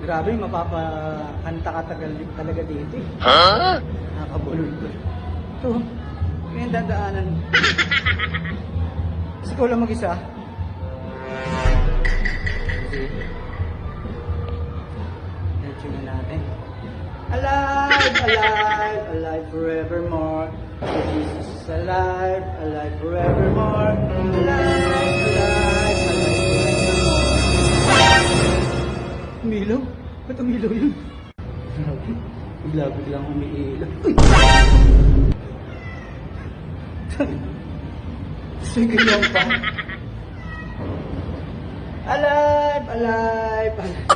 Grabe, mapapakanta ka talaga dito eh. Ha? Nakakabulol ko. Ito, may dadaanan. Kasi ikaw lang mag-isa. Sige. Let's na natin. Alive, alive, alive forevermore. So Jesus is alive, alive forevermore. Alive, alive, alive forevermore. Umilaw? Ba't umilaw yun? Bigla-biglang umiilaw. Uy! Sige lang pa. Alive, alive, alive.